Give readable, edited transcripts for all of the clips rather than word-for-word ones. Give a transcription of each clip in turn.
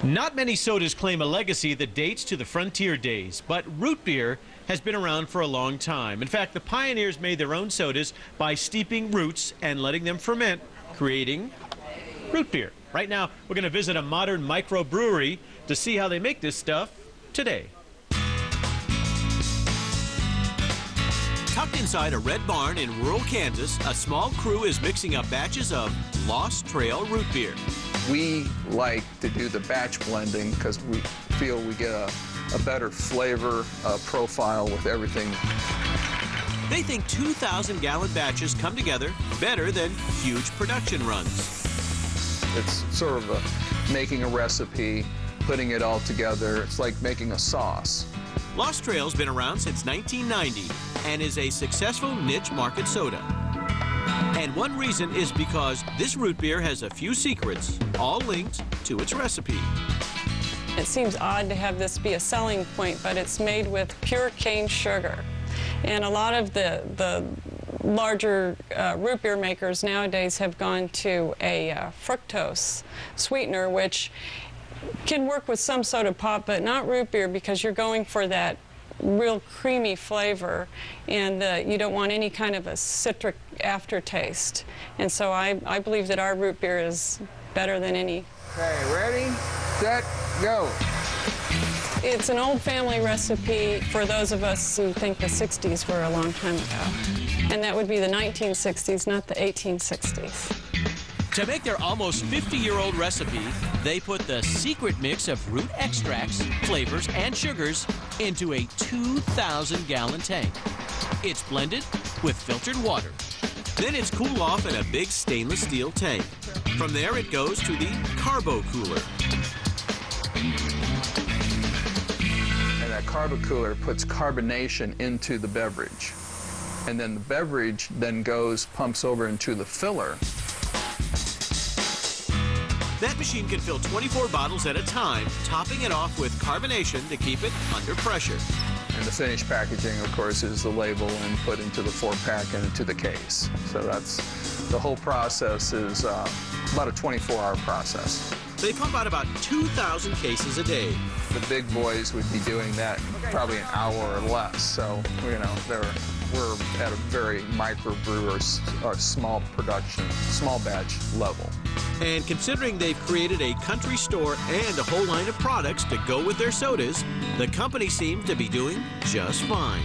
Not many sodas claim a legacy that dates to the frontier days, but root beer has been around for a long time. In fact, the pioneers made their own sodas by steeping roots and letting them ferment, creating root beer. Right now, we're going to visit a modern microbrewery to see how they make this stuff today. Tucked inside a red barn in rural Kansas, a small crew is mixing up batches of Lost Trail root beer. We like to do the batch blending because we feel we get a better flavor profile with everything. They think 2,000-gallon batches come together better than huge production runs. It's sort of making a recipe, putting it all together. It's like making a sauce. Lost Trail's been around since 1990 and is a successful niche market soda. And one reason is because this root beer has a few secrets, all linked to its recipe. It seems odd to have this be a selling point, but it's made with pure cane sugar. And a lot of the larger root beer makers nowadays have gone to a fructose sweetener, which can work with some soda pop, but not root beer, because you're going for that real creamy flavor, and you don't want any kind of a citric aftertaste. And so I believe that our root beer is better than any. Okay, ready, set, go. It's an old family recipe for those of us who think the 60s were a long time ago. And that would be the 1960s, not the 1860s. To make their almost 50-year-old recipe, they put the secret mix of root extracts, flavors, and sugars into a 2,000-gallon tank. It's blended with filtered water. Then it's cooled off in a big stainless steel tank. From there, it goes to the carbo cooler. And that carbo cooler puts carbonation into the beverage. And then the beverage then pumps over into the filler. That machine can fill 24 bottles at a time, topping it off with carbonation to keep it under pressure. And the finished packaging, of course, is the label and put into the 4-pack and into the case. So the whole process is about a 24-hour process. They pump out about 2,000 cases a day. The big boys would be doing that probably an hour or less. So, you know, we're at a very microbrew or small production, small batch level. And considering they've created a country store and a whole line of products to go with their sodas, the company seems to be doing just fine.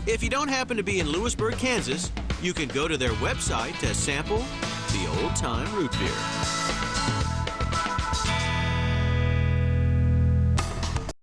If you don't happen to be in Louisburg, Kansas, you can go to their website to sample the old-time root beer.